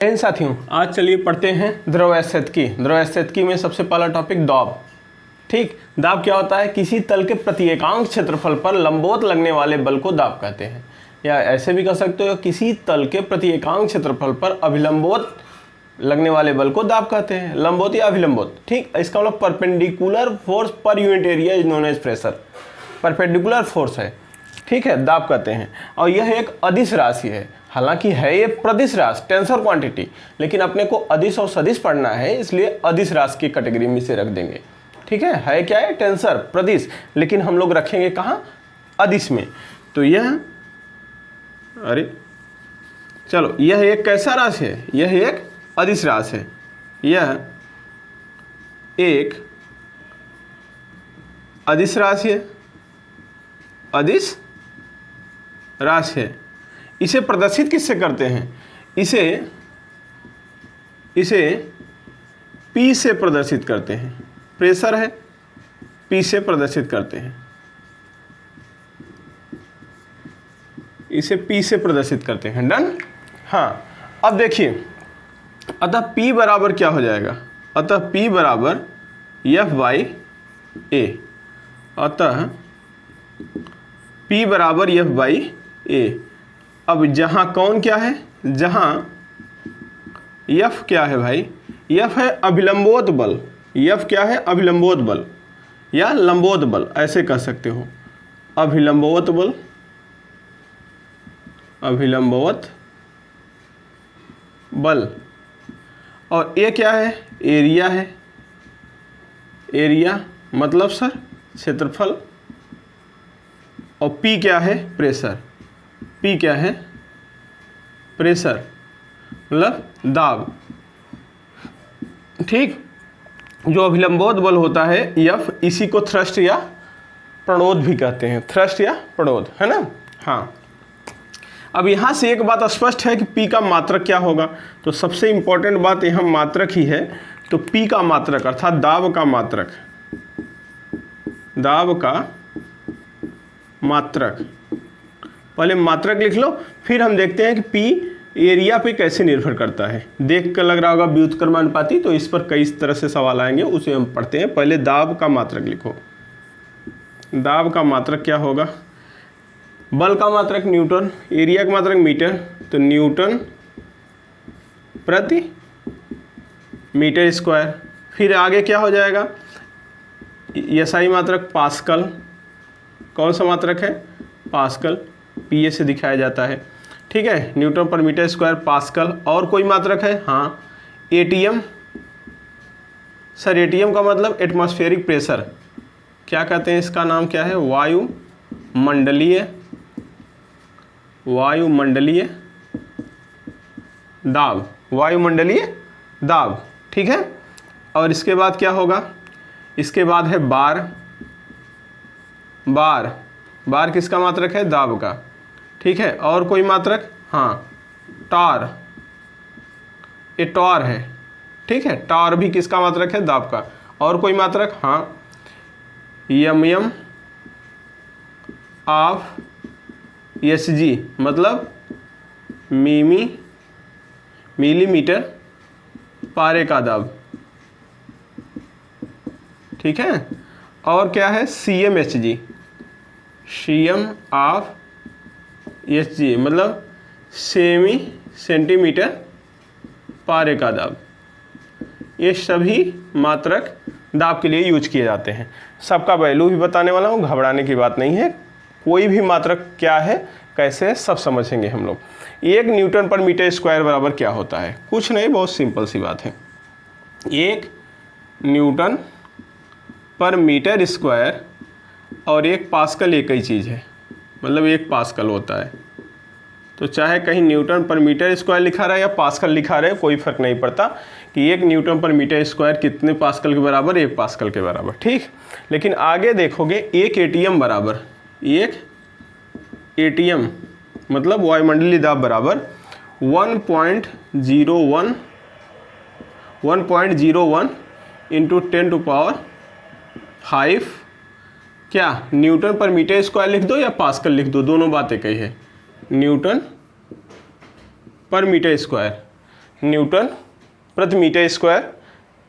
इन साथियों, आज चलिए पढ़ते हैं द्रव्यस्थितिकी। द्रव्यस्थितिकी में सबसे पहला टॉपिक दाब। ठीक, दाब क्या होता है? किसी तल के प्रत्येकांक क्षेत्रफल पर लंबवत लगने वाले बल को दाब कहते हैं, या ऐसे भी कह सकते हो किसी तल के प्रत्येकांक क्षेत्रफल पर अभिलंबवत लगने वाले बल को दाब कहते हैं, लंबवत या अभिलंबवत। ठीक, इसका मतलब perpendicular force per unit area is known as pressure. Perpendicular force है, ठीक है, दाब कहते हैं। और यह एक अदिश राशि है, हालांकि है ये प्रदिश राशि, टेंसर क्वांटिटी, लेकिन अपने को अदिश और सदिश पढ़ना है, इसलिए अदिश राशि की कैटेगरी में से रख देंगे। ठीक है क्या है? टेंसर, प्रदिश, लेकिन हम लोग रखेंगे कहाँ? अदिश में। तो यह, अरे चलो, यह एक कैसा राशि है? यह एक अदिश राशि है। यह एक अदिश राशि है, अदिश राशि है। इसे प्रदर्शित किससे करते हैं? इसे P से प्रदर्शित करते हैं। प्रेशर है, P से प्रदर्शित करते हैं, इसे P से प्रदर्शित करते हैं। डन। हाँ, अब देखिए, अतः P बराबर क्या हो जाएगा? अतः P बराबर F/A। अतः P बराबर F/A। अब जहाँ कौन क्या है? जहाँ F क्या है भाई? F है अभिलंबवत बल। F क्या है? अभिलंबवत बल या लंबवत बल, ऐसे कह सकते हो। अभिलंबवत बल, अभिलंबवत बल। और A क्या है? एरिया है। एरिया मतलब सर क्षेत्रफल। और P क्या है? प्रेशर। P क्या है? प्रेशर मतलब दाब। ठीक, जो अभिलंबवत बल होता है F, इसी को थ्रस्ट या प्रणोद भी कहते हैं। थ्रस्ट या प्रणोद, है ना? हाँ, अब यहाँ से एक बात स्पष्ट है कि P का मात्रक क्या होगा। तो सबसे इंपॉर्टेंट बात यहाँ मात्रक ही है। तो P का मात्रक अर्थात दाब का मात्रक, दाब का मात्रक, पहले मात्रक लिख लो, फिर हम देखते हैं कि P एरिया पे कैसे निर्भर करता है। देख कर लग रहा होगा व्युत्क्रमानुपाती, तो इस पर कई तरह से सवाल आएंगे, उसे हम पढ़ते हैं। पहले दाब का मात्रक लिखो। दाब का मात्रक क्या होगा? बल का मात्रक न्यूटन, एरिया का मात्रक मीटर, तो न्यूटन प्रति मीटर स्क्वायर। फिर आगे क्या हो जाएगा? एसआई मात्रक पास्कल। कौन सा मात्रक है? पास्कल, पीए से दिखाया जाता है। ठीक है, न्यूटन पर मीटर स्क्वायर, पास्कल। और कोई मात्रक है? हाँ, एटीएम। सर एटीएम का मतलब एटमॉस्फेरिक प्रेशर। क्या कहते हैं? इसका नाम क्या है? वायुमंडलीय, वायुमंडलीय दाब, वायुमंडलीय दाब। ठीक है, और इसके बाद क्या होगा? इसके बाद है बार। बार, बार किसका मात्रक है? दाब का। ठीक है, और कोई मात्रक? हाँ, टार, ये टॉर है। ठीक है, टार भी किसका मात्रक है? दाब का। और कोई मात्रक? हाँ, यम ऑफ एसजी मतलब मिलीमीटर पारे का दाब। ठीक है, और क्या है? CmHg, CM ऑफ HG मतलब सेंटीमीटर पारे का दाब। ये सभी मात्रक दाब के लिए यूज किए जाते हैं। सबका वैल्यू भी बताने वाला हूँ, घबराने की बात नहीं है। कोई भी मात्रक क्या है, कैसे, सब समझेंगे हम लोग। 1 न्यूटन पर मीटर स्क्वायर बराबर क्या होता है? कुछ नहीं, बहुत सिंपल सी बात है। 1 न्यूटन पर मीटर स्क्वायर और 1 पास्कल एक ही चीज़ है, मतलब 1 पास्कल होता है। तो चाहे कहीं न्यूटन पर मीटर स्क्वायर लिखा रहा है या पास्कल लिखा रहा है, कोई फर्क नहीं पड़ता कि 1 न्यूटन पर मीटर स्क्वायर कितने पास्कल के बराबर? 1 पास्कल के बराबर। ठीक, लेकिन आगे देखोगे 1 एटीएम बराबर, 1 एटीएम मतलब वायुमंडलीय दाब बराबर 1.01 इंटू 10⁵ क्या न्यूटन पर मीटर स्क्वायर लिख दो या पास्कल लिख दो, दोनों बात एक ही है। न्यूटन पर मीटर स्क्वायर न्यूटन प्रति मीटर स्क्वायर,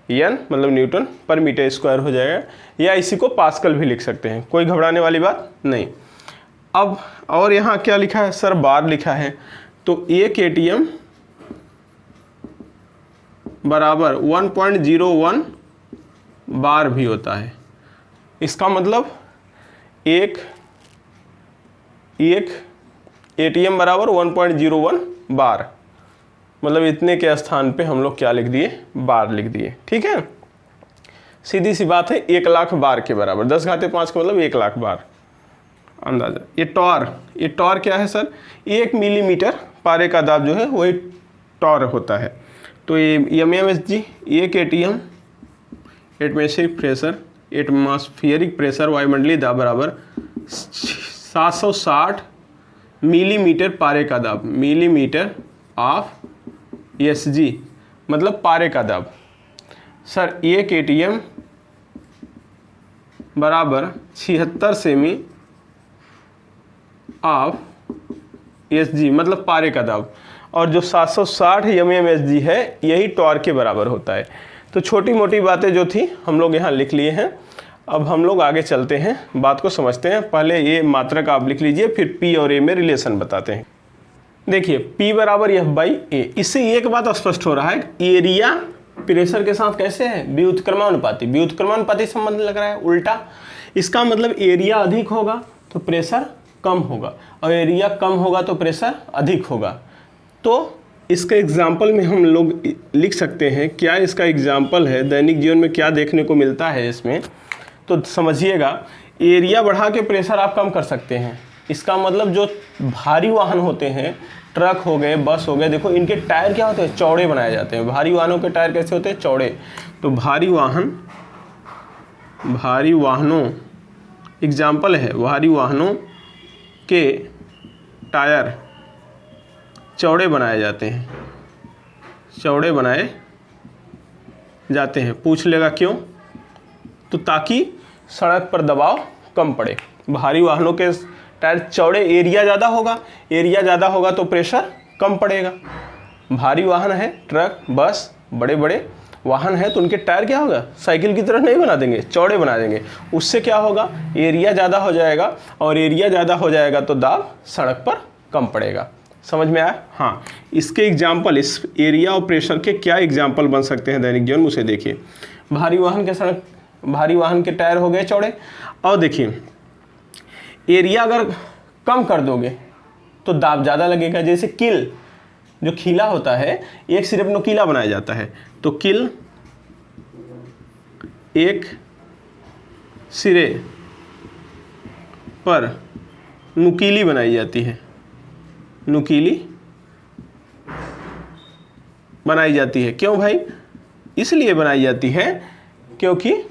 एन मतलब न्यूटन पर मीटर स्क्वायर हो जाएगा, या इसी को पास्कल भी लिख सकते हैं, कोई घबराने वाली बात नहीं। अब और यहाँ क्या लिखा है सर, बार लिखा है, तो 1 ATM बराबर 1.01 बार भी होता है। इसका मतलब एक ATM बराबर 1.01 बार, मतलब इतने के स्थान पे हम लोग क्या लिख दिए, बार लिख दिए। ठीक है, सीधी सी बात है, 1 लाख बार के बराबर, 10 घाते 5 का मतलब 1 लाख बार अंदाजा। ये टॉर क्या है सर, 1 मिलीमीटर पारे का दाब जो है वही टॉर होता है। तो ये MMHg 1 ATM atmospheric pressure, atmospheric pressure वायुमंडलीय दाब बराबर 760 मिलीमीटर पारे का दाब, मिलीमीटर ऑफ SG मतलब पारे का दाब। सर 1 ATM बराबर 76 सेमी ऑफ SG मतलब पारे का दाब, और जो 760 mmHg है यही टॉर के बराबर होता है। तो छोटी मोटी बातें जो थी हम लोग यहाँ लिख लिए हैं। अब हम लोग आगे चलते हैं, बात को समझते हैं। पहले ये मात्रक आप लिख लीजिए, फिर P और A में रिलेशन बताते हैं। देखिए P बराबर F/A, इससे एक बात स्पष्ट हो रहा है, एरिया प्रेशर के साथ कैसे है, व्युत्क्रमानुपाती। व्युत्क्रमानुपाती संबंध लग रहा है उल्टा। इसका मतलब एरिया अधिक होगा तो प्रेशर कम होगा, और एरिया कम होगा तो प्रेशर अधिक होगा। तो इसके एग्जाम्पल में हम लोग लिख सकते हैं, क्या इसका एग्जाम्पल है, दैनिक जीवन में क्या देखने को मिलता है इसमें, तो समझिएगा। एरिया बढ़ा के प्रेशर आप कम कर सकते हैं। इसका मतलब जो भारी वाहन होते हैं, ट्रक हो गए, बस हो गए, देखो इनके टायर क्या होते हैं, चौड़े बनाए जाते हैं। भारी वाहनों के टायर कैसे होते हैं, चौड़े। तो भारी वाहनों एग्जाम्पल है, भारी वाहनों के टायर चौड़े बनाए जाते हैं, चौड़े बनाए जाते हैं। पूछ लेगा क्यों, तो ताकि सड़क पर दबाव कम पड़े। भारी वाहनों के टायर चौड़े, एरिया ज़्यादा होगा, एरिया ज़्यादा होगा तो प्रेशर कम पड़ेगा। भारी वाहन है, ट्रक, बस, बड़े बड़े वाहन है, तो उनके टायर क्या होगा, साइकिल की तरह नहीं बना देंगे, चौड़े बना देंगे। उससे क्या होगा, एरिया ज़्यादा हो जाएगा, और एरिया ज़्यादा हो जाएगा तो दाब सड़क पर कम पड़ेगा। समझ में आया? हाँ, इसके एग्जाम्पल, इस एरिया और प्रेशर के क्या एग्जाम्पल बन सकते हैं दैनिक जीवन में, उसे देखिए। भारी वाहन के टायर हो गए चौड़े, और देखिए एरिया अगर कम कर दोगे तो दाब ज़्यादा लगेगा। जैसे किल, जो खीला होता है, एक सिर्फ नुकीला बनाया जाता है, तो किल एक सिरे पर नुकीली बनाई जाती है, नुकीली बनाई जाती है। क्यों भाई? इसलिए बनाई जाती है क्योंकि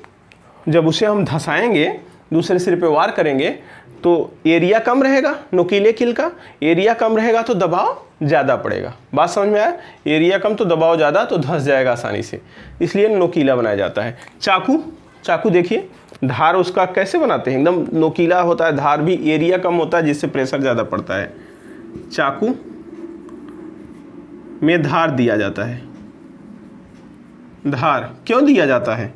जब उसे हम धंसाएंगे, दूसरे सिरे पे वार करेंगे, तो एरिया कम रहेगा, नुकीले किल का एरिया कम रहेगा तो दबाव ज़्यादा पड़ेगा। बात समझ में आया? एरिया कम तो दबाव ज़्यादा, तो धंस जाएगा आसानी से, इसलिए नुकीला बनाया जाता है। चाकू देखिए, धार उसका कैसे बनाते हैं, एकदम नुकीला होता है, धार भी, एरिया कम होता है जिससे प्रेशर ज़्यादा पड़ता है। चाकू में धार दिया जाता है। धार क्यों दिया जाता है,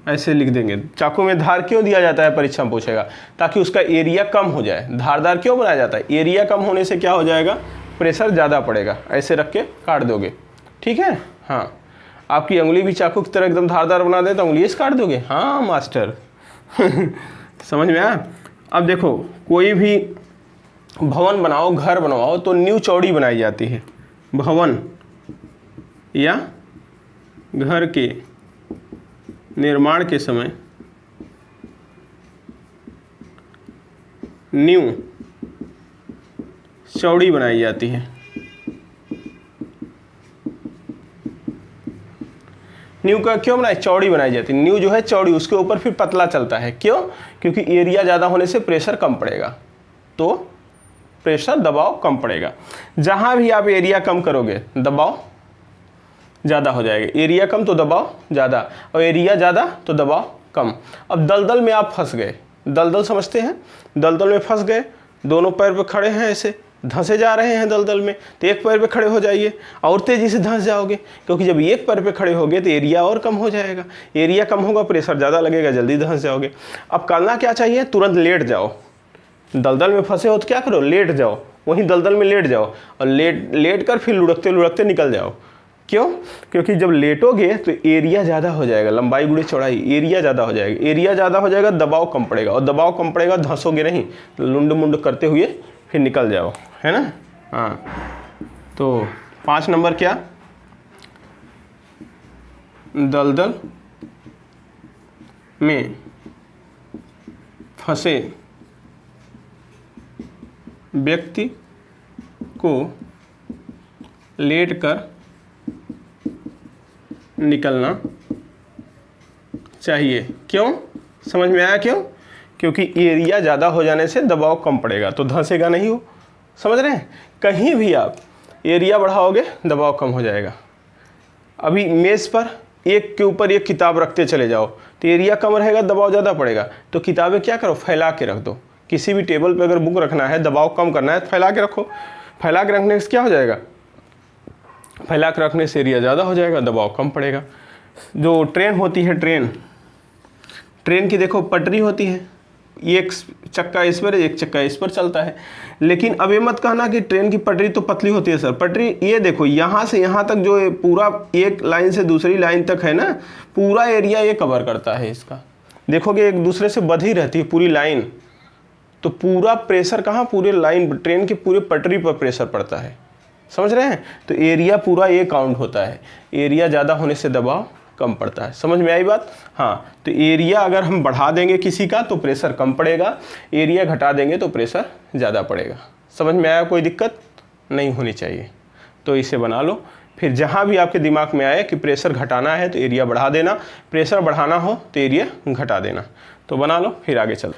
ऐसे लिख देंगे, चाकू में धार क्यों दिया जाता है, परीक्षा में पूछेगा, ताकि उसका एरिया कम हो जाए। धारदार क्यों बनाया जाता है, एरिया कम होने से क्या हो जाएगा, प्रेशर ज़्यादा पड़ेगा। ऐसे रख के काट दोगे, ठीक है। हाँ, आपकी उंगली भी चाकू की तरह एकदम धारदार बना दे तो उंगली से काट दोगे। हाँ मास्टर समझ में आया? अब देखो, कोई भी भवन बनाओ, घर बनवाओ, तो नींव चौड़ी बनाई जाती है। भवन या घर के निर्माण के समय नींव चौड़ी बनाई जाती है। नींव का क्यों बनाई, चौड़ी बनाई जाती है। नींव जो है चौड़ी, उसके ऊपर फिर पतला चलता है। क्यों? क्योंकि एरिया ज़्यादा होने से प्रेशर कम पड़ेगा, तो प्रेशर दबाव कम पड़ेगा। जहाँ भी आप एरिया कम करोगे दबाव ज़्यादा हो जाएगा। एरिया कम तो दबाव ज़्यादा, और एरिया ज़्यादा तो दबाव कम। अब दलदल में आप फंस गए, दलदल समझते हैं, दलदल में फंस गए, दोनों पैर पे खड़े हैं ऐसे, धंसे जा रहे हैं दलदल में, तो एक पैर पे खड़े हो जाइए और तेज़ी से धंस जाओगे, क्योंकि जब एक पैर पे खड़े होगे तो एरिया और कम हो जाएगा, एरिया कम होगा प्रेशर ज़्यादा लगेगा, जल्दी धंस जाओगे। अब करना क्या चाहिए, तुरंत लेट जाओ। दलदल में फंसे हो तो क्या करो, लेट जाओ, वहीं दलदल में लेट जाओ और लेट कर फिर लुढ़कते लुढ़कते निकल जाओ। क्यों? क्योंकि जब लेटोगे तो एरिया ज़्यादा हो जाएगा, लंबाई गुणे चौड़ाई, एरिया ज़्यादा हो जाएगा, एरिया ज़्यादा हो जाएगा, दबाव कम पड़ेगा, और दबाव कम पड़ेगा धंसोगे नहीं, लुंड मुंड करते हुए फिर निकल जाओ, है ना। हाँ, तो 5 नंबर क्या, दलदल में फंसे व्यक्ति को लेटकर निकलना चाहिए। क्यों? समझ में आया क्यों? क्योंकि एरिया ज़्यादा हो जाने से दबाव कम पड़ेगा, तो धंसेगा नहीं हो। समझ रहे हैं? कहीं भी आप एरिया बढ़ाओगे दबाव कम हो जाएगा। अभी मेज़ पर एक के ऊपर एक किताब रखते चले जाओ तो एरिया कम रहेगा, दबाव ज़्यादा पड़ेगा। तो किताबें क्या करो, फैला के रख दो। किसी भी टेबल पे अगर बुक रखना है, दबाव कम करना है तो फैला के रखो। फैला के रखने से क्या हो जाएगा, फैला के रखने से एरिया ज़्यादा हो जाएगा, दबाव कम पड़ेगा। जो ट्रेन होती है, ट्रेन की देखो पटरी होती है, एक चक्का इस पर एक चक्का इस पर चलता है। लेकिन अब ये मत कहना कि ट्रेन की पटरी तो पतली होती है। सर पटरी ये देखो, यहाँ से यहाँ तक जो पूरा एक लाइन से दूसरी लाइन तक है ना, पूरा एरिया ये कवर करता है इसका। देखोगे एक दूसरे से बंधी रहती है पूरी लाइन, तो पूरा प्रेशर कहाँ, पूरे लाइन ट्रेन के पूरे पटरी पर प्रेशर पड़ता है। समझ रहे हैं? तो एरिया पूरा ये काउंट होता है। एरिया ज़्यादा होने से दबाव कम पड़ता है। समझ में आई बात? हाँ, तो एरिया अगर हम बढ़ा देंगे किसी का तो प्रेशर कम पड़ेगा, एरिया घटा देंगे तो प्रेशर ज़्यादा पड़ेगा। समझ में आया? कोई दिक्कत नहीं होनी चाहिए। तो इसे बना लो। फिर जहाँ भी आपके दिमाग में आए कि प्रेशर घटाना है तो एरिया बढ़ा देना, प्रेशर बढ़ाना हो तो एरिया घटा देना। तो बना लो, फिर आगे चलो।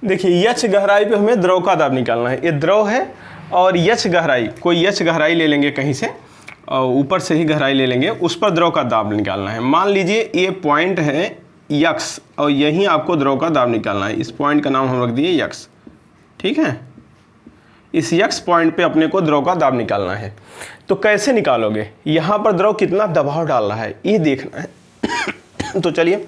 देखिए यच गहराई पे हमें द्रव का दाब निकालना है। ये द्रव है और यच गहराई, कोई यच गहराई ले लेंगे कहीं से और ऊपर से ही गहराई ले लेंगे, उस पर द्रव का दाब निकालना है। मान लीजिए ये पॉइंट है यक्स और यहीं आपको द्रव का दाब निकालना है। इस पॉइंट का नाम हम रख दिए यक्स, ठीक है। इस यक्स पॉइंट पे अपने को द्रव का दाब निकालना है। तो कैसे निकालोगे, यहाँ पर द्रव कितना दबाव डाल रहा है ये देखना है। तो चलिए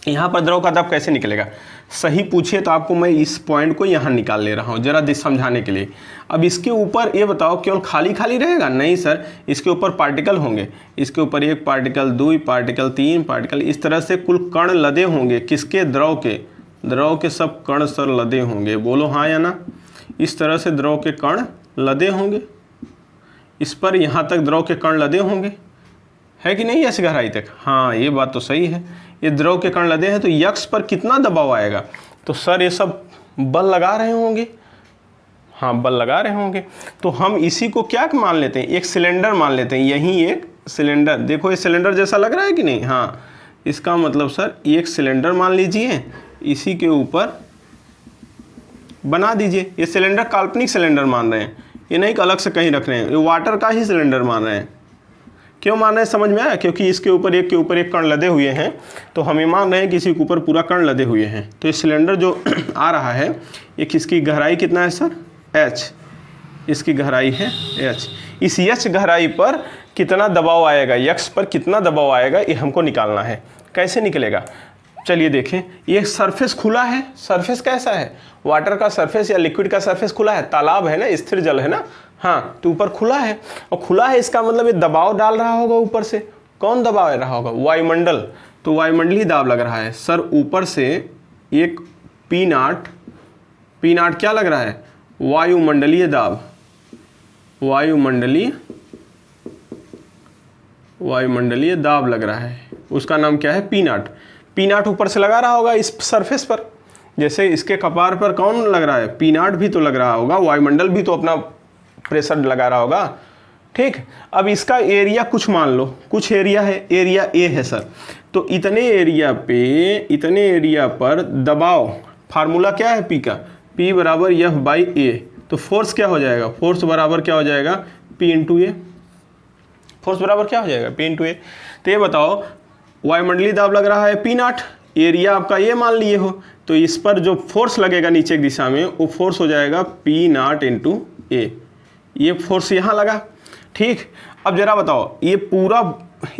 यहाँ पर द्रव का दाब कैसे निकलेगा, सही पूछिए तो आपको मैं इस पॉइंट को यहाँ निकाल ले रहा हूँ जरा समझाने के लिए। अब इसके ऊपर ये बताओ केवल खाली खाली रहेगा? नहीं सर, इसके ऊपर पार्टिकल होंगे। इसके ऊपर 1 पार्टिकल, 2 पार्टिकल, 3 पार्टिकल, इस तरह से कुल कण लदे होंगे। किसके? द्रव के। द्रव के सब कण सर लदे होंगे। बोलो हाँ या ना? इस तरह से द्रव के कण लदे होंगे। इस पर यहाँ तक द्रव के कण लदे होंगे, है कि नहीं? ऐसे गहराई तक। हाँ, ये बात तो सही है। ये द्रव के कण लदे हैं तो यक्स पर कितना दबाव आएगा? तो सर ये सब बल लगा रहे होंगे। हाँ, बल लगा रहे होंगे। तो हम इसी को क्या मान लेते हैं, एक सिलेंडर मान लेते हैं। यहीं एक सिलेंडर, देखो ये सिलेंडर जैसा लग रहा है कि नहीं? हाँ, इसका मतलब सर एक सिलेंडर मान लीजिए, इसी के ऊपर बना दीजिए। ये सिलेंडर काल्पनिक सिलेंडर मान रहे हैं, ये नहीं अलग से कहीं रख रहे हैं। ये वाटर का ही सिलेंडर मान रहे हैं। क्यों मान रहे हैं समझ में आया? क्योंकि इसके ऊपर एक के ऊपर एक कण लदे हुए हैं, तो हम ये मान रहे हैं कि इसी के ऊपर पूरा कण लदे हुए हैं। तो ये सिलेंडर जो आ रहा है, एक इसकी गहराई कितना है सर? h। इसकी गहराई है h। इस h गहराई पर कितना दबाव आएगा, यक्स पर कितना दबाव आएगा, ये हमको निकालना है। कैसे निकलेगा? चलिए देखें। ये सरफेस खुला है। सरफेस कैसा है? वाटर का सरफेस या लिक्विड का सरफेस खुला है। तालाब है ना, स्थिर जल है ना। हाँ, तो ऊपर खुला है, और खुला है इसका मतलब ये दबाव डाल रहा होगा ऊपर से। कौन दबाव आ रहा होगा? वायुमंडल। तो वायुमंडलीय दाब लग रहा है सर ऊपर से एक P0। P0 क्या लग रहा है? वायुमंडलीय दाब। वायुमंडलीय दाब लग रहा है, उसका नाम क्या है? P0। P0 ऊपर से लगा रहा होगा इस सरफेस पर। जैसे इसके कपार पर कौन लग रहा है? P0 भी तो लग रहा होगा, वायुमंडल भी तो अपना प्रेशर लगा रहा होगा। ठीक, अब इसका एरिया कुछ मान लो, कुछ एरिया है, एरिया ए है सर। तो इतने एरिया पर दबाव, फार्मूला क्या है पी का? P बराबर F बाई ए। तो फोर्स क्या हो जाएगा? फोर्स बराबर क्या हो जाएगा? P इंटू ए। फोर्स बराबर क्या हो जाएगा? P इंटू ए। तो ये बताओ, वायुमंडलीय दाब लग रहा है P0, एरिया आपका ये मान लिए हो, तो इस पर जो फोर्स लगेगा नीचे की दिशा में वो फोर्स हो जाएगा पी नॉट इंटू ए, ये फोर्स यहाँ लगा। ठीक, अब जरा बताओ, ये पूरा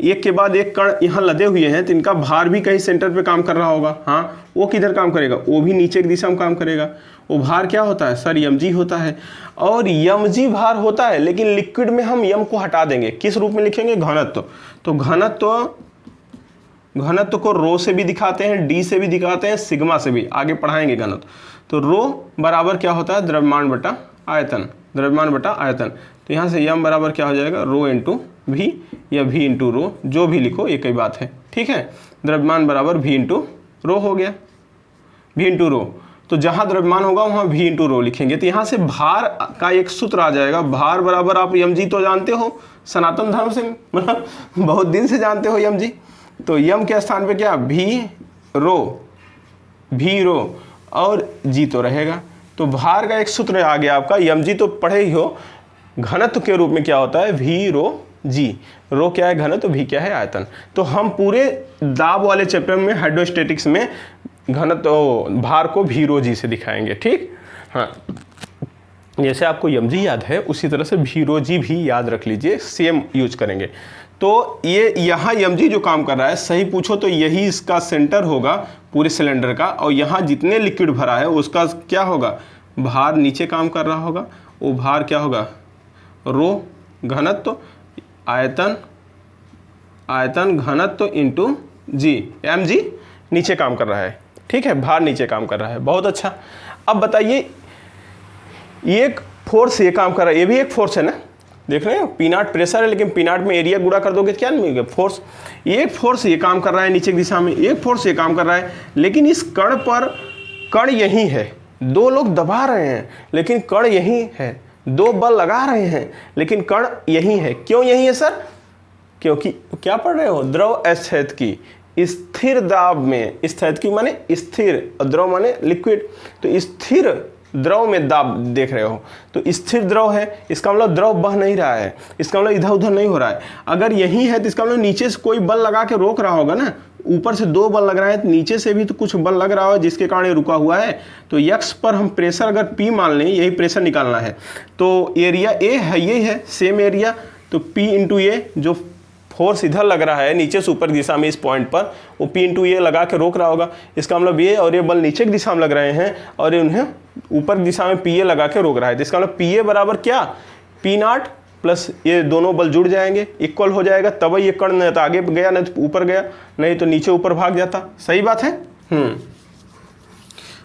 एक के बाद एक कण यहाँ लदे हुए हैं, तो इनका भार भी कहीं सेंटर पे काम कर रहा होगा। हाँ, वो किधर काम करेगा? वो भी नीचे की दिशा में काम करेगा। वो भार क्या होता है सर? mg होता है। और mg भार होता है, लेकिन लिक्विड में हम m को हटा देंगे। किस रूप में लिखेंगे? घनत्व। तो घनत्व को रो से भी दिखाते हैं, d से भी दिखाते हैं, सिग्मा से भी, आगे पढ़ाएंगे घनत्व। तो रो बराबर क्या होता है? द्रव्यमान बटा आयतन, द्रव्यमान बटा आयतन। तो यहाँ से m बराबर क्या हो जाएगा? रो इंटू v या v इंटू रो, जो भी लिखो एक ही बात है। ठीक है, द्रव्यमान बराबर v इंटू रो हो गया, v इंटू रो। तो जहाँ द्रव्यमान होगा वहाँ v इंटू रो लिखेंगे। तो यहाँ से भार का एक सूत्र आ जाएगा, भार बराबर आप mg तो जानते हो सनातन धर्म से, मतलब बहुत दिन से जानते हो mg। तो m के स्थान पे क्या? v रो और g तो रहेगा। तो भार का एक सूत्र आ गया आपका, mg तो पढ़े ही हो। घनत्व के रूप में क्या होता है? v रो g। रो क्या है? घनत्व, v क्या है? आयतन। तो हम पूरे दाब वाले चैप्टर में हाइड्रोस्टैटिक्स में घनत्व भार को v रो g से दिखाएंगे। ठीक, हाँ, जैसे आपको mg याद है उसी तरह से v रो g भी याद रख लीजिए, सेम यूज करेंगे। तो ये यहाँ mg जो काम कर रहा है, सही पूछो तो यही इसका सेंटर होगा पूरे सिलेंडर का, और यहाँ जितने लिक्विड भरा है उसका क्या होगा? भार नीचे काम कर रहा होगा। वो भार क्या होगा? रो घनत्व आयतन, आयतन घनत्व इंटू जी, mg नीचे काम कर रहा है। ठीक है, भार नीचे काम कर रहा है। बहुत अच्छा। अब बताइए, एक फोर्स ये काम कर रहा है, ये भी एक फोर्स है ना, देख रहे हो? पी नॉट प्रेशर है, लेकिन पी नॉट में एरिया गुणा कर दोगे तो क्या मिलेगा? फोर्स। एक फोर्स ये काम कर रहा है नीचे की दिशा में, एक फोर्स ये काम कर रहा है, लेकिन इस कण पर, कण यही है, दो लोग दबा रहे हैं लेकिन कण यही है, दो बल लगा रहे हैं लेकिन कण यही है। क्यों यही है सर? क्योंकि क्या पढ़ रहे हो? द्रव अस्थितिकी, स्थिर दाब में, स्थितिकी माने स्थिर, द्रव माने लिक्विड, तो स्थिर द्रव में दाब देख रहे हो। तो स्थिर द्रव है, इसका मतलब द्रव बह नहीं रहा है, इसका मतलब इधर उधर नहीं हो रहा है। अगर यही है तो इसका मतलब नीचे से कोई बल लगा के रोक रहा होगा ना। ऊपर से दो बल लग रहा है, तो नीचे से भी तो कुछ बल लग रहा है जिसके कारण ये रुका हुआ है। तो x पर हम प्रेशर अगर P मान लें, यही प्रेशर निकालना है, तो एरिया A है, ये है सेम एरिया, तो P इंटू ए, जो फोर्स इधर लग रहा है नीचे से ऊपर दिशा में इस पॉइंट पर, वो P इंटू ए लगा के रोक रहा होगा। इसका मतलब ये और ये बल नीचे की दिशा में लग रहे हैं और उन्हें ऊपर दिशा में पी ए लगा के रोक रहा है। तो इसका मतलब पी ए बराबर क्या? पी नॉट प्लस ये दोनों बल जुड़ जाएंगे, इक्वल हो जाएगा, तब ये कण न तो आगे गया न तो ऊपर गया, नहीं तो नीचे ऊपर भाग जाता। सही बात है।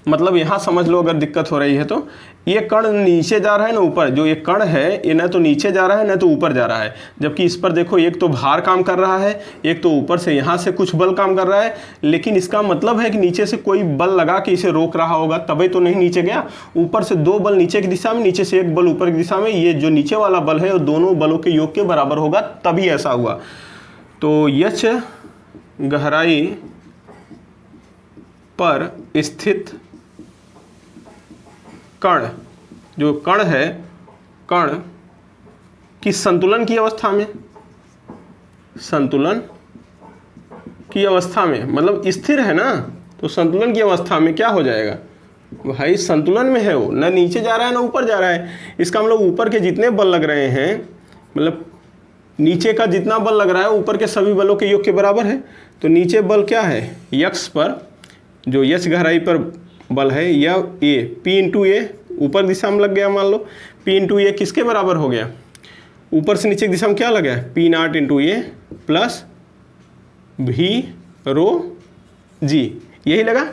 मतलब यहाँ समझ लो, अगर दिक्कत हो रही है तो ये कण नीचे जा रहा है ना ऊपर, जो ये कण है ये न तो नीचे जा रहा है न तो ऊपर जा रहा है। जबकि इस पर देखो, एक तो भार काम कर रहा है, एक तो ऊपर से यहाँ से कुछ बल काम कर रहा है, लेकिन इसका मतलब है कि नीचे से कोई बल लगा के इसे रोक रहा होगा, तभी तो नहीं नीचे गया। ऊपर से दो बल नीचे की दिशा में, नीचे से एक बल ऊपर की दिशा में, ये जो नीचे वाला बल है वो दोनों बलों के योग के बराबर होगा, तभी ऐसा हुआ। तो यच गहराई पर स्थित कण, जो कण है, कण की संतुलन की अवस्था में, संतुलन की अवस्था में मतलब स्थिर है ना, तो संतुलन की अवस्था में क्या हो जाएगा भाई? संतुलन में है वो, ना नीचे जा रहा है ना ऊपर जा रहा है। इसका मतलब ऊपर के जितने बल लग रहे हैं, मतलब नीचे का जितना बल लग रहा है ऊपर के सभी बलों के योग के बराबर है। तो नीचे बल क्या है? यक्स पर, जो यच गहराई पर बल है, या ए, पी इंटू ए ऊपर दिशा में लग गया, मान लो पी इंटू ए किसके बराबर हो गया? ऊपर से नीचे की दिशा में क्या लगा है? P naught into A plus भी रो जी, यही लगा।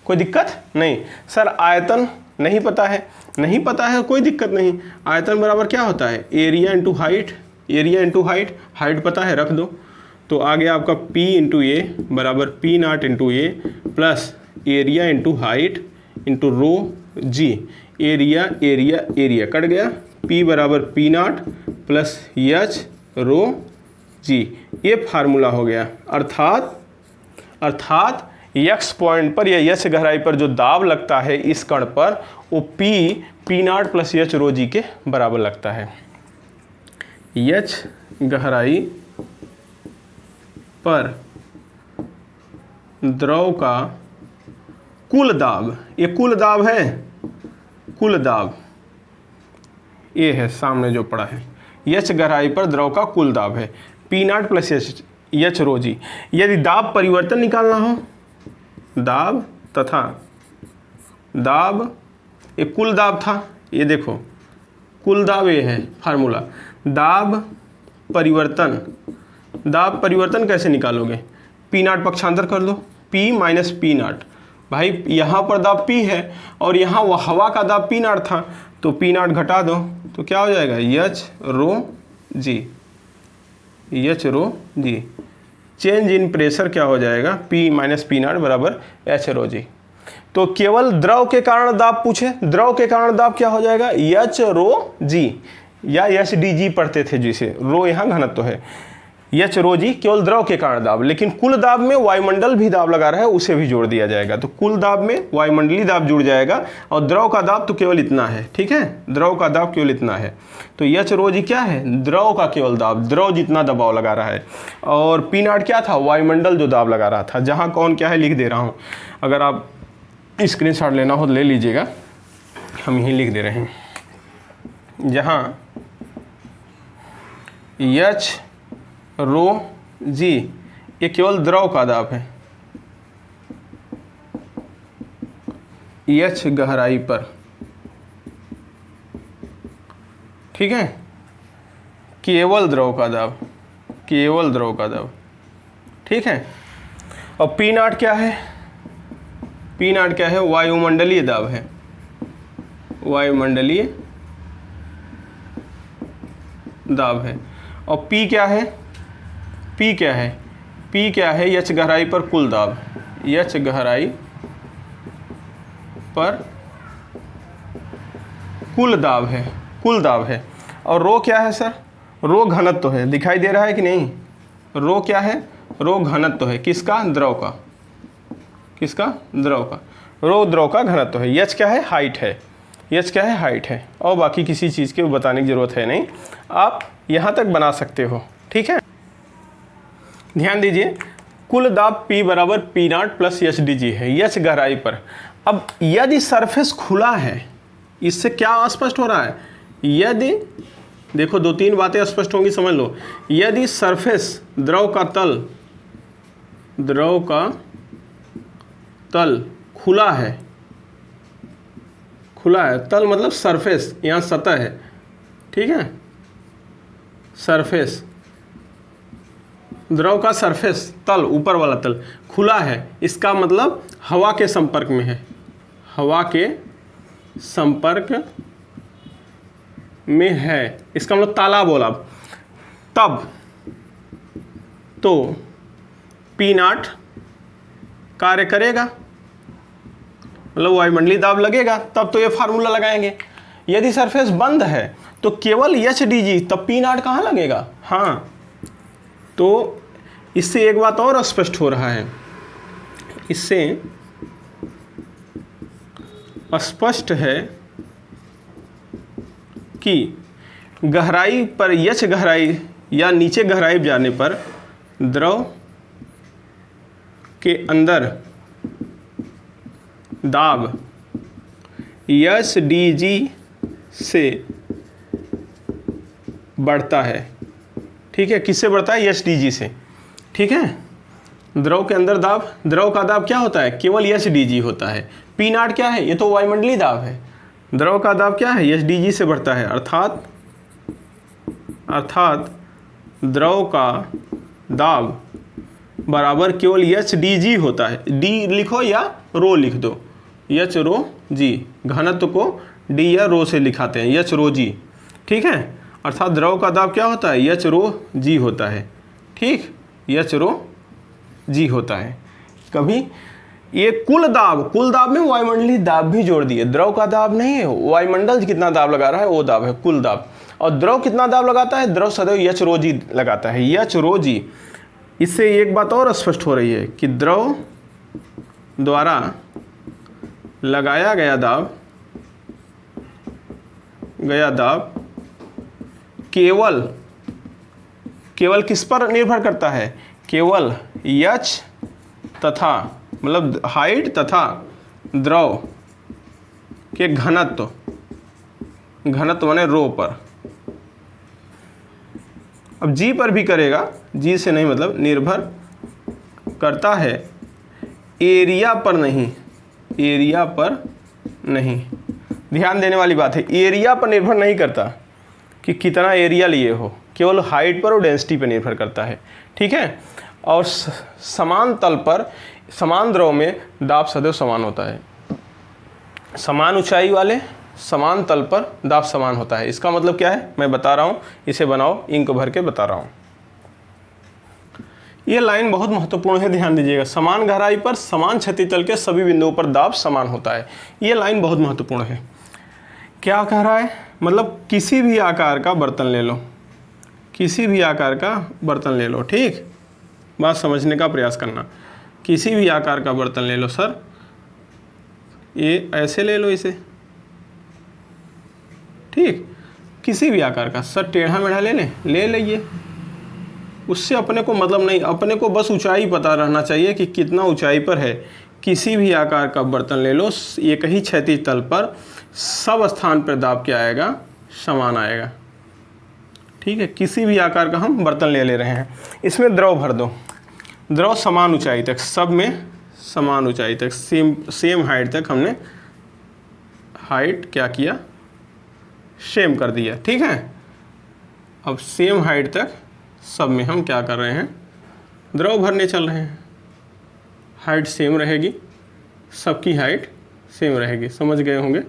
कोई दिक्कत नहीं सर? आयतन नहीं पता है, नहीं पता है, कोई दिक्कत नहीं। आयतन बराबर क्या होता है? Area into height, area into height, height पता है रख दो। तो आ गया आपका P इंटू ए बराबर P naught into A plus area into height into rho g. Area area area cut गया, P बराबर P naught plus H rho g, ये फार्मूला हो गया। अर्थात यक्स पॉइंट पर या यच गहराई पर जो दाब लगता है इस कण पर, वो P naught plus H rho जी के बराबर लगता है। यच गहराई पर द्रव का कुल दाब, ये कुल दाब है, कुल दाब ये है सामने जो पड़ा है, एच गहराई पर द्रव का कुल दाब है P naught plus H rho जी। यदि दाब परिवर्तन निकालना हो, दाब तथा दाब, ये कुल दाब था, ये देखो कुल दाब ये है फार्मूला, दाब परिवर्तन, दाब परिवर्तन कैसे निकालोगे, पी नॉट पक्षांतर कर लो, पी माइनस पी नॉट, भाई यहाँ पर दाब पी है और यहाँ वह हवा का दाब पी नॉट था, तो पी नॉट घटा दो तो क्या हो जाएगा, H rho g, H rho g. Change in pressure क्या हो जाएगा, पी माइनस पी नॉट बराबर एच रो जी। तो केवल द्रव के कारण दाब पूछे, द्रव के कारण दाब क्या हो जाएगा, एच रो जी, या एच डी जी पढ़ते थे जिसे, रो यहाँ घनत्व तो है, एच रो जी केवल द्रव के कारण दाब, लेकिन कुल दाब में वायुमंडल भी दाब लगा रहा है उसे भी जोड़ दिया जाएगा, तो कुल दाब में वायुमंडलीय दाब जुड़ जाएगा और द्रव का दाब तो केवल इतना है, ठीक है, द्रव का दाब केवल इतना है। तो एच रो जी क्या है, द्रव का केवल दाब, द्रव जितना दबाव लगा रहा है, और पी नॉट क्या था, वायुमंडल जो दाब लगा रहा था। जहाँ कौन क्या है लिख दे रहा हूँ, अगर आप स्क्रीनशॉट लेना हो तो ले लीजिएगा, हम यहीं लिख दे रहे हैं। जहाँ एच रो जी ये केवल द्रव का दाब है, एच गहराई पर, ठीक है, केवल द्रव का दाब, केवल द्रव का दाब, ठीक है। और पी नॉट क्या है, पी नॉट क्या है, वायुमंडलीय दाब है, वायुमंडलीय दाब है। और पी क्या है, पी क्या है, पी क्या है, एच गहराई पर कुल दाब, एच गहराई पर कुल दाब है, कुल दाब है। और रो क्या है सर, रो घनत्व तो है, दिखाई दे रहा है कि नहीं, रो क्या है, रो घनत्व तो है, किसका, द्रव का, किसका, द्रव का, रो द्रव का घनत्व तो है। एच क्या है, हाइट है, एच क्या है, हाइट है, और बाकी किसी चीज़ की बताने की जरूरत है नहीं, आप यहाँ तक बना सकते हो, ठीक है। ध्यान दीजिए, कुल दाब P बराबर P naught plus H D G है, एच गहराई पर। अब यदि सरफेस खुला है, इससे क्या स्पष्ट हो रहा है, यदि देखो दो तीन बातें स्पष्ट होंगी, समझ लो। यदि सरफेस, द्रव का तल, द्रव का तल खुला है, खुला है, तल मतलब सरफेस, यहाँ सतह है, ठीक है, सरफेस, द्रव का सरफेस तल, ऊपर वाला तल खुला है, इसका मतलब हवा के संपर्क में है, हवा के संपर्क में है, इसका मतलब ताला बोला, तब तो पी नॉट कार्य करेगा, मतलब वायुमंडलीय दाब लगेगा, तब तो ये फार्मूला लगाएंगे। यदि सरफेस बंद है तो केवल एच डी जी, तब पी नॉट कहाँ लगेगा, हाँ। तो इससे एक बात और स्पष्ट हो रहा है, इससे स्पष्ट है कि गहराई पर, एच गहराई या नीचे गहराई जाने पर द्रव के अंदर दाब एच डी जी से बढ़ता है, ठीक है, किससे बढ़ता है, एच डी जी से, ठीक है। द्रव के अंदर दाब, द्रव का दाब क्या होता है, केवल एच डी जी होता है। पी नॉट क्या है, ये तो वायुमंडलीय दाब है, द्रव का दाब क्या है, एच डी जी से बढ़ता है, अर्थात द्रव का दाब बराबर केवल एच डी जी होता है। डी लिखो या रो लिख दो, एच रो जी, घनत्व को डी या रो से लिखाते हैं, एच रो जी, ठीक है। अर्थात द्रव का दाब क्या होता है, एच रो जी होता है, ठीक, एच रो जी होता है। कभी ये कुल दाब में वायुमंडलीय दाब भी जोड़ दिए, द्रव का दाब नहीं है, वायुमंडल कितना दाब लगा रहा है वो दाब है कुल दाब। और द्रव कितना दाब लगाता है, द्रव सदैव एच रो जी लगाता है, एच रो जी। इससे एक बात और स्पष्ट हो रही है कि द्रव द्वारा लगाया गया दाब केवल किस पर निर्भर करता है, केवल एच तथा, मतलब हाइट तथा द्रव के घनत्व, घनत्व माने रो पर, अब जी पर भी करेगा, जी से नहीं मतलब, निर्भर करता है एरिया पर नहीं, एरिया पर नहीं। ध्यान देने वाली बात है, एरिया पर निर्भर नहीं करता कि कितना एरिया लिए हो, केवल हाइट पर और डेंसिटी पर निर्भर करता है, ठीक है। और समान तल पर समान द्रव में दाब सदैव समान होता है। समान ऊंचाई वाले समान तल पर दाब समान होता है। इसका मतलब क्या है मैं बता रहा हूँ, इसे बनाओ, इंक भर के बता रहा हूँ। ये लाइन बहुत महत्वपूर्ण है, ध्यान दीजिएगा। समान गहराई पर समान क्षैतिज तल के सभी बिंदुओं पर दाब समान होता है। ये लाइन बहुत महत्वपूर्ण है। क्या कह रहा है, मतलब किसी भी आकार का बर्तन ले लो, किसी भी आकार का बर्तन ले लो, ठीक, बात समझने का प्रयास करना। किसी भी आकार का बर्तन ले लो सर, ये ऐसे ले लो इसे, ठीक, किसी भी आकार का, सर टेढ़ा मेढ़ा ले लें, ले लीजिए, उससे अपने को मतलब नहीं, अपने को बस ऊंचाई पता रहना चाहिए कि कितना ऊंचाई पर है। किसी भी आकार का बर्तन ले लो, एक ही क्षैतिज तल पर सब स्थान पर दाब क्या आएगा, समान आएगा, ठीक है। किसी भी आकार का हम बर्तन ले रहे हैं, इसमें द्रव भर दो, द्रव समान ऊंचाई तक, सब में समान ऊंचाई तक, सेम हाइट तक हमने हाइट क्या किया, सेम कर दिया, ठीक है। अब सेम हाइट तक सब में हम क्या कर रहे हैं, द्रव भरने चल रहे हैं। हाइट सेम रहेगी, सबकी हाइट सेम रहेगी, समझ गए होंगे।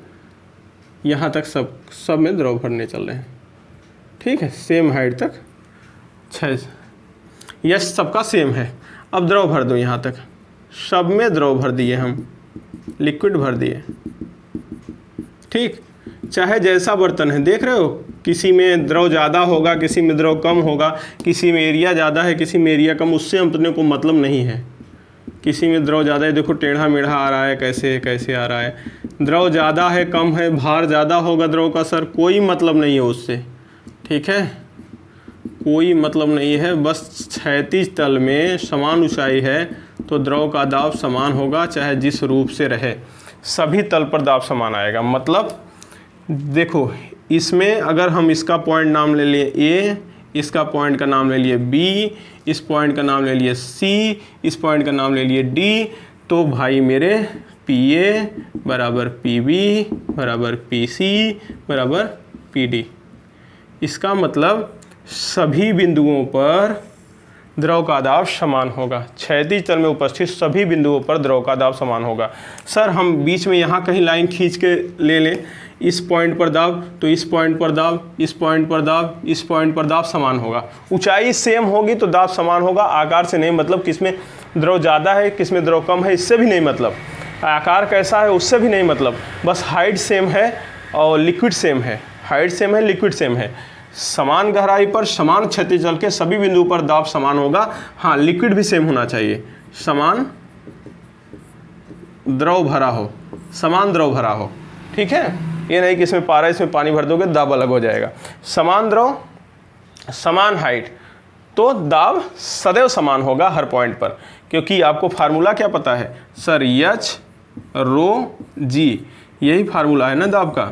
यहाँ तक सब में द्रव भरने चल रहे हैं, ठीक है, सेम हाइट तक 6, यस सबका सेम है। अब द्रव भर दो, यहाँ तक सब में द्रव भर दिए हम, लिक्विड भर दिए, ठीक। चाहे जैसा बर्तन है, देख रहे हो, किसी में द्रव ज़्यादा होगा, किसी में द्रव कम होगा, किसी में एरिया ज़्यादा है, किसी में एरिया कम, उससे अपने को मतलब नहीं है। किसी में द्रव ज़्यादा है, देखो टेढ़ा मेढ़ा आ रहा है, कैसे आ रहा है, द्रव ज़्यादा है कम है, भार ज़्यादा होगा द्रव का सर, कोई मतलब नहीं है उससे, ठीक है, कोई मतलब नहीं है। बस क्षैतिज तल में समान ऊंचाई है तो द्रव का दाब समान होगा, चाहे जिस रूप से रहे, सभी तल पर दाब समान आएगा। मतलब देखो, इसमें अगर हम इसका पॉइंट नाम ले लिए ए, इसका पॉइंट का नाम ले लिए बी, इस पॉइंट का नाम ले लिए सी, इस पॉइंट का नाम ले लिए डी, तो भाई मेरे पी ए बराबर पी बी बराबर पी सी बराबर पी डी। इसका मतलब सभी बिंदुओं पर द्रव का दाब समान होगा। क्षैतिज तल में उपस्थित सभी बिंदुओं पर द्रव का दाब समान होगा। सर हम बीच में यहाँ कहीं लाइन खींच के ले लें, इस पॉइंट पर दाब, तो इस पॉइंट पर दाब, इस पॉइंट पर दाब, इस पॉइंट पर दाब समान होगा। ऊंचाई सेम होगी तो दाब समान होगा, आकार से नहीं मतलब, किसमें द्रव ज़्यादा है किसमें द्रव कम है इससे भी नहीं मतलब, आकार कैसा है उससे भी नहीं मतलब, बस हाइट सेम है और लिक्विड सेम है, हाइट सेम है, लिक्विड सेम है। समान गहराई पर समान क्षैतिज तल के सभी बिंदुओं पर दाब समान होगा। हाँ, लिक्विड भी सेम होना चाहिए, समान द्रव भरा हो, समान द्रव भरा हो, ठीक है। ये नहीं कि इसमें पारा इसमें पानी भर दोगे दाब अलग हो जाएगा। समान द्रव समान हाइट, तो दाब सदैव समान होगा हर पॉइंट पर, क्योंकि आपको फार्मूला क्या पता है सर, एच रो जी, यही फार्मूला है ना दाब का।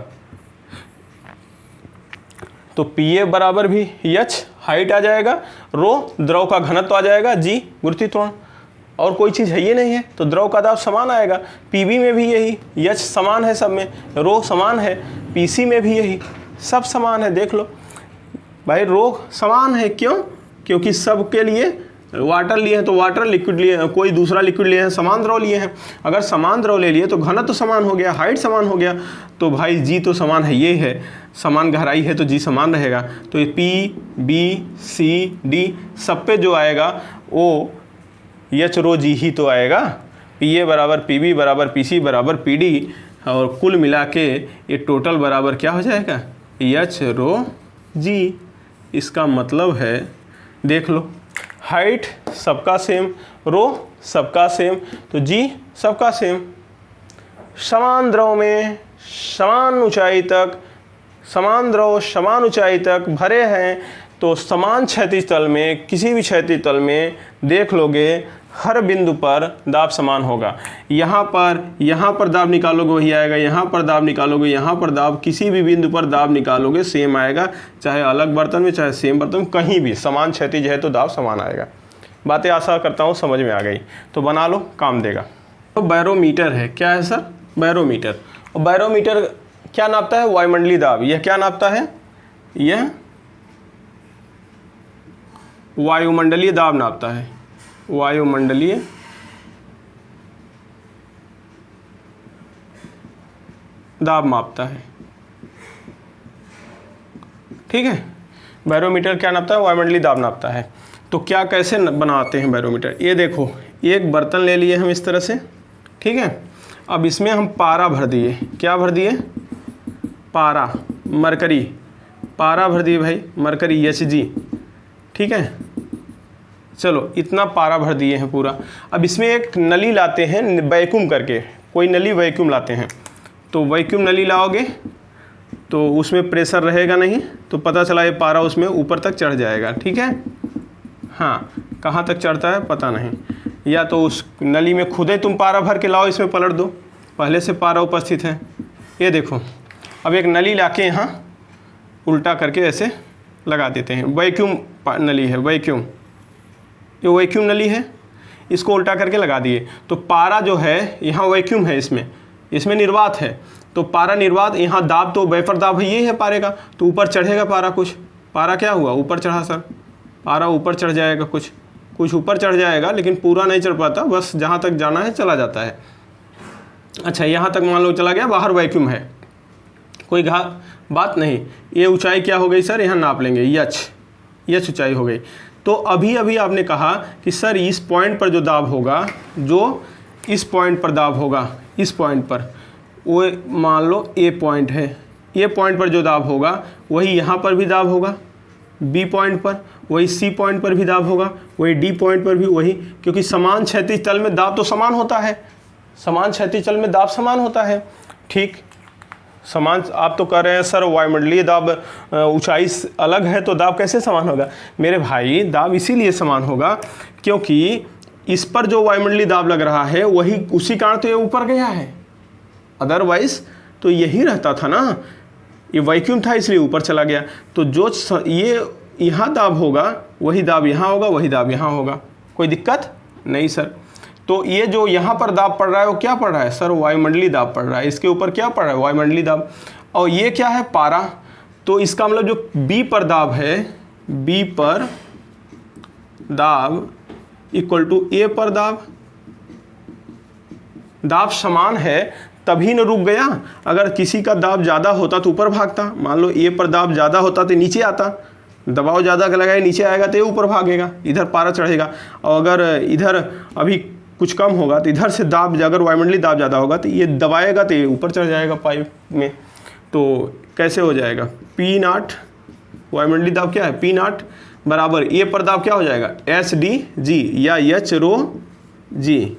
तो पी ए बराबर भी एच हाइट आ जाएगा, रो द्रव का घनत्व आ जाएगा, जी गुरुत्वाकर्षण, और कोई चीज़ है ये नहीं है, तो द्रव का दाब समान आएगा। पीबी में भी यही, एच समान है सब में, रो समान है, पीसी में भी यही, सब समान है। देख लो भाई, रो समान है, क्यों? क्योंकि सब के लिए वाटर लिए हैं तो वाटर, लिक्विड लिए हैं, कोई दूसरा लिक्विड लिए हैं, समान द्रव लिए हैं। अगर समान द्रव ले लिए तो घनत्व तो समान हो गया, हाइट समान हो गया, तो भाई जी तो समान है, ये है समान गहराई है तो जी समान रहेगा। तो ये पी बी सी डी सब पे जो आएगा वो एच रो जी ही तो आएगा। पी ए बराबर पी बी बराबर पी सी बराबर पी डी, और कुल मिला के ये टोटल बराबर क्या हो जाएगा, एच रो जी। इसका मतलब है, देख लो, हाइट सबका सेम, रो सबका सेम, तो जी सबका सेम। समान द्रव में समान ऊंचाई तक, समान द्रव समान ऊंचाई तक भरे हैं, तो समान क्षैतिज तल में, किसी भी क्षैतिज तल में देख लोगे हर बिंदु पर दाब समान होगा। यहाँ पर दाब निकालोगे वही आएगा, यहाँ पर दाब निकालोगे, यहाँ पर दाब, किसी भी बिंदु पर दाब निकालोगे सेम आएगा, चाहे अलग बर्तन में चाहे सेम बर्तन में, कहीं भी समान क्षैतिज है तो दाब समान आएगा। बातें आशा करता हूँ समझ में आ गई, तो बना लो, काम देगा। तो बैरोमीटर है, क्या है सर? बैरोमीटर। और बैरोमीटर क्या नापता है? वायुमंडलीय दाब। यह क्या नापता है? यह वायुमंडलीय दाब नापता है, वायुमंडलीय दाब मापता है। ठीक है, बैरोमीटर क्या नापता है? वायुमंडलीय दाब नापता है। तो क्या कैसे बनाते हैं बैरोमीटर? ये देखो, एक बर्तन ले लिए हम इस तरह से, ठीक है। अब इसमें हम पारा भर दिए। क्या भर दिए? पारा, मरकरी, पारा भर दिए भाई, मरकरी Hg, ठीक है। चलो इतना पारा भर दिए हैं पूरा। अब इसमें एक नली लाते हैं, वैक्यूम करके, कोई नली वैक्यूम लाते हैं। तो वैक्यूम नली लाओगे तो उसमें प्रेशर रहेगा नहीं, तो पता चला ये पारा उसमें ऊपर तक चढ़ जाएगा, ठीक है। हाँ, कहाँ तक चढ़ता है पता नहीं, या तो उस नली में खुद ही तुम पारा भर के लाओ, इसमें पलट दो, पहले से पारा उपस्थित है। ये देखो, अब एक नली लाके यहाँ उल्टा करके ऐसे लगा देते हैं। वैक्यूम नली है, वैक्यूम, ये वैक्यूम नली है, इसको उल्टा करके लगा दिए। तो पारा जो है यहाँ वैक्यूम है, इसमें निर्वात है, तो पारा निर्वात, यहाँ दाब तो वेपर दाब है, ये है पारे का, तो ऊपर चढ़ेगा पारा कुछ। पारा क्या हुआ? ऊपर चढ़ा सर, पारा ऊपर चढ़ जाएगा, कुछ ऊपर चढ़ जाएगा, लेकिन पूरा नहीं चढ़ पाता, बस जहाँ तक जाना है चला जाता है। अच्छा, यहाँ तक मान लो चला गया, बाहर वैक्यूम है, कोई बात नहीं। ये ऊंचाई क्या हो गई सर? यहाँ नाप लेंगे, यच ऊंचाई हो गई। तो अभी आपने कहा कि सर इस पॉइंट पर जो दाब होगा, जो इस पॉइंट पर दाब होगा, इस पॉइंट पर, वो मान लो ए पॉइंट है, ये पॉइंट पर जो दाब होगा वही यहाँ पर भी दाब होगा, बी पॉइंट पर, वही सी पॉइंट पर भी दाब होगा, वही डी पॉइंट पर भी वही, क्योंकि समान क्षैतिज तल में दाब तो समान होता है, समान क्षैतिज तल में दाब समान होता है। ठीक, समान। आप तो कह रहे हैं सर वायुमंडलीय दाब ऊंचाई अलग है तो दाब कैसे समान होगा? मेरे भाई, दाब इसीलिए समान होगा क्योंकि इस पर जो वायुमंडलीय दाब लग रहा है वही, उसी कारण तो ये ऊपर गया है, अदरवाइज तो यही रहता था ना, ये वैक्यूम था इसलिए ऊपर चला गया। तो जो ये यहाँ दाब होगा वही दाब यहाँ होगा, वही दाब यहाँ होगा, कोई दिक्कत नहीं सर। तो ये जो यहाँ पर दाब पड़ रहा है वो क्या पड़ रहा है सर? वायुमंडलीय दाब पड़ रहा है। इसके ऊपर क्या पड़ रहा है? वायुमंडलीय दाब। और ये क्या है? पारा। तो इसका मतलब जो बी पर दाब है, बी पर दाब इक्वल टू ए पर दाब, दाब समान है तभी न रुक गया। अगर किसी का दाब ज़्यादा होता तो ऊपर भागता, मान लो ए पर दाब ज़्यादा होता तो नीचे आता, दबाव ज़्यादा लगाए नीचे आएगा तो ये ऊपर भागेगा, इधर पारा चढ़ेगा। और अगर इधर अभी कुछ कम होगा तो इधर से दाब, अगर वायुमंडलीय दाब ज़्यादा होगा तो ये दबाएगा तो ये ऊपर चढ़ जाएगा पाइप में। तो कैसे हो जाएगा? पी नॉट, वायुमंडलीय दाब क्या है? पी नॉट बराबर ए पर दाब क्या हो जाएगा? एच डी जी या H rho g,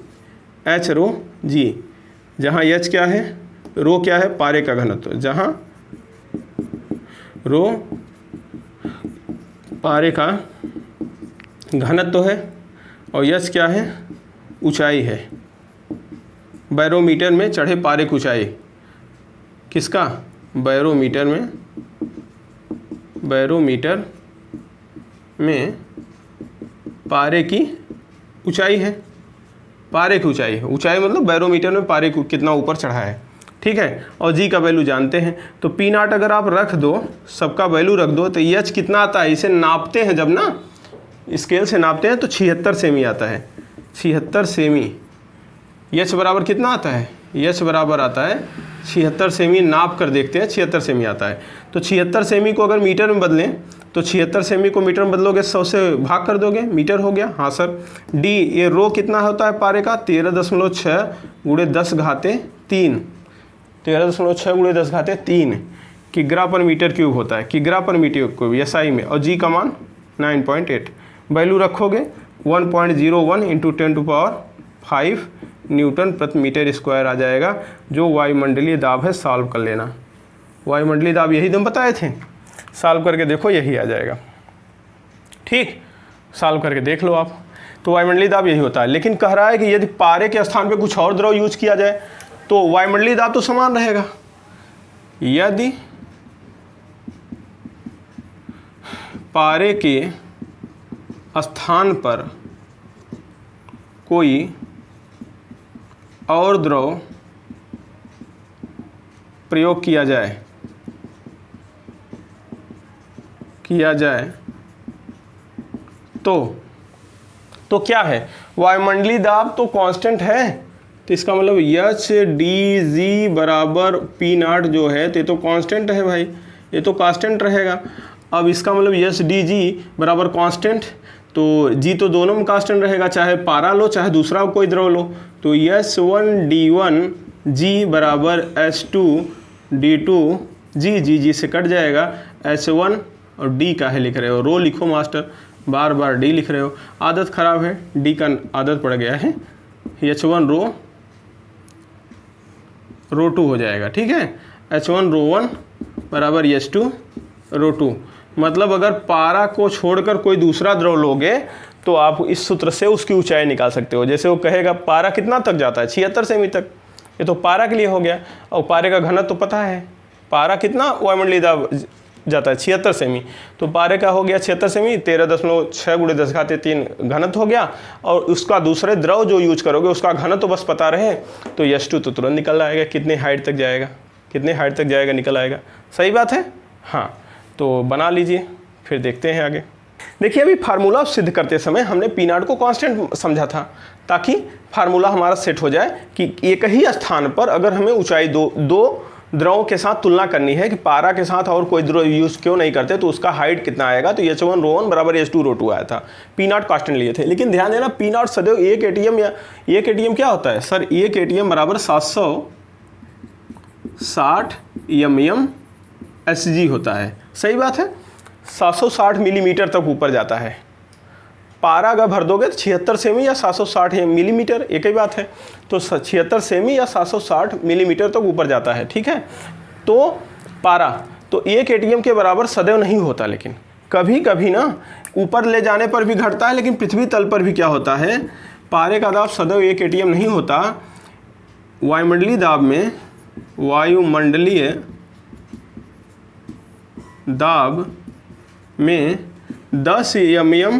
H rho जी, जहाँ एच क्या है, रो क्या है? पारे का घनत्व, जहाँ रो पारे का घनत्व है और एच क्या है? ऊंचाई है। बैरोमीटर में चढ़े पारे की ऊंचाई किसका? बैरोमीटर में पारे की ऊंचाई है, पारे की ऊंचाई है। ऊंचाई मतलब बैरोमीटर में पारे को कितना ऊपर चढ़ा है, ठीक है। और जी का वैल्यू जानते हैं, तो पी नॉट अगर आप रख दो, सबका वैल्यू रख दो, तो एच कितना आता है? इसे नापते हैं जब ना, स्केल से नापते हैं तो 76 सेमी आता है, 76 सेमी। एच बराबर कितना आता है? एच बराबर आता है 76 सेमी। नाप कर देखते हैं, 76 सेमी आता है। तो 76 सेमी को अगर मीटर में बदलें तो 76 सेमी को मीटर में बदलोगे, 100 से भाग कर दोगे, मीटर हो गया। हाँ सर। डी, ये रो कितना होता है पारे का? 13.6 गुणे 10 घाते 3, 13.6 गुणे 10 घाते 3 किग्रा पर मीटर क्यूब होता है, किग्रा पर मीटर क्यूब एसआई में। और जी का मान 9.8। वैल्यू रखोगे 1.01 इंटू 10⁵ न्यूटन प्रति मीटर स्क्वायर आ जाएगा, जो वायुमंडलीय दाब है। सॉल्व कर लेना, वायुमंडलीय दाब यही तुम बताए थे, सॉल्व करके देखो यही आ जाएगा। ठीक, सॉल्व करके देख लो आप। तो वायुमंडलीय दाब यही होता है। लेकिन कह रहा है कि यदि पारे के स्थान पे कुछ और द्रव यूज किया जाए तो वायुमंडलीय दाब तो समान रहेगा। यदि पारे के स्थान पर कोई और द्रव प्रयोग किया जाए तो क्या है, वायुमंडलीय दाब तो कांस्टेंट है, तो इसका मतलब एच डी जी बराबर पी नॉट जो है तो ये तो कांस्टेंट है भाई, ये तो कांस्टेंट रहेगा। अब इसका मतलब एच डी जी बराबर कांस्टेंट, तो जी तो दोनों में कांस्टेंट रहेगा, चाहे पारा लो चाहे दूसरा कोई द्रव लो। तो S1D1 जी बराबर S2D2 जी से कट जाएगा, H1 और D का है लिख रहे हो, रो लिखो मास्टर, बार बार D लिख रहे हो, आदत ख़राब है, D का आदत पड़ गया है। H1 रो 2 हो जाएगा, ठीक है। H1 रो 1 बराबर H2 रो 2। मतलब अगर पारा को छोड़कर कोई दूसरा द्रव लोगे तो आप इस सूत्र से उसकी ऊंचाई निकाल सकते हो। जैसे वो कहेगा पारा कितना तक जाता है, 76 सेमी तक, ये तो पारा के लिए हो गया। और पारे का घनत्व तो पता है, पारा कितना वायुमंडलीय दाब जाता है 76 सेमी, तो पारे का हो गया 76 सेमी, 13.6 × 10⁻³ घनत्व हो गया। और उसका दूसरे द्रव जो यूज करोगे उसका घनत्व तो बस पता रहे तो H2 तो तुरंत निकल आएगा, कितने हाइट तक जाएगा, कितने हाइट तक जाएगा, निकल आएगा। सही बात है, हाँ। तो बना लीजिए, फिर देखते हैं आगे। देखिए अभी फार्मूला सिद्ध करते समय हमने पी नॉट को कांस्टेंट समझा था, ताकि फार्मूला हमारा सेट हो जाए कि एक ही स्थान पर अगर हमें ऊंचाई दो द्रवों के साथ तुलना करनी है कि पारा के साथ और कोई द्रव यूज क्यों नहीं करते तो उसका हाइट कितना आएगा, तो H1 रो 1 बराबर H2 रो 2 आया था। पी नॉट कांस्टेंट लिए थे, लेकिन ध्यान देना पी नॉट सदैव 1 ATM या 1 ATM क्या होता है सर, 1 ATM बराबर 760 mm SG होता है। सही बात है, 760 मिलीमीटर तक ऊपर जाता है। पारा अगर भर दोगे तो 76 सेमी या 760 मिलीमीटर, एक ही बात है। तो 76 सेमी या 760 मिलीमीटर तक ऊपर जाता है, ठीक है। तो पारा तो 1 ATM के बराबर सदैव नहीं होता, लेकिन कभी कभी ना ऊपर ले जाने पर भी घटता है, लेकिन पृथ्वी तल पर भी क्या होता है, पारे का दाब सदैव 1 ATM नहीं होता। वायुमंडलीय दाब में, वायुमंडलीय दाब में 10 mm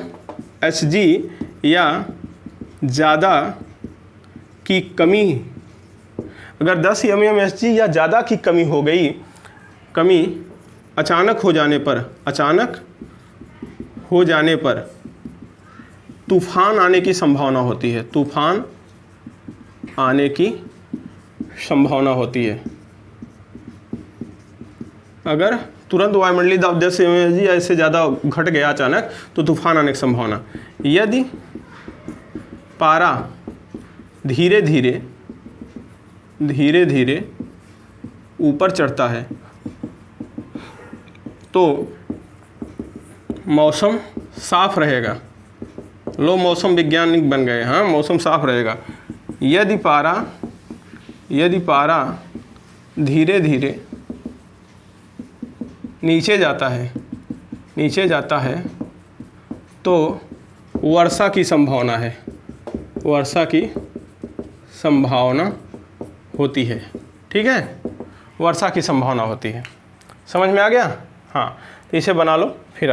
SG या ज़्यादा की कमी, अगर 10 mm SG या ज़्यादा की कमी हो गई, कमी अचानक हो जाने पर तूफान आने की संभावना होती है, तूफान आने की संभावना होती है। अगर तुरंत वायुमंडलीय दाब 10 mm या इससे ज़्यादा घट गया अचानक तो तूफान आने की संभावना। यदि पारा धीरे धीरे ऊपर चढ़ता है तो मौसम साफ रहेगा। लो मौसम वैज्ञानिक बन गए, हाँ, मौसम साफ रहेगा। यदि पारा धीरे धीरे नीचे जाता है तो वर्षा की संभावना है, वर्षा की संभावना होती है, ठीक है, वर्षा की संभावना होती है। समझ में आ गया, हाँ। तो इसे बना लो फिर।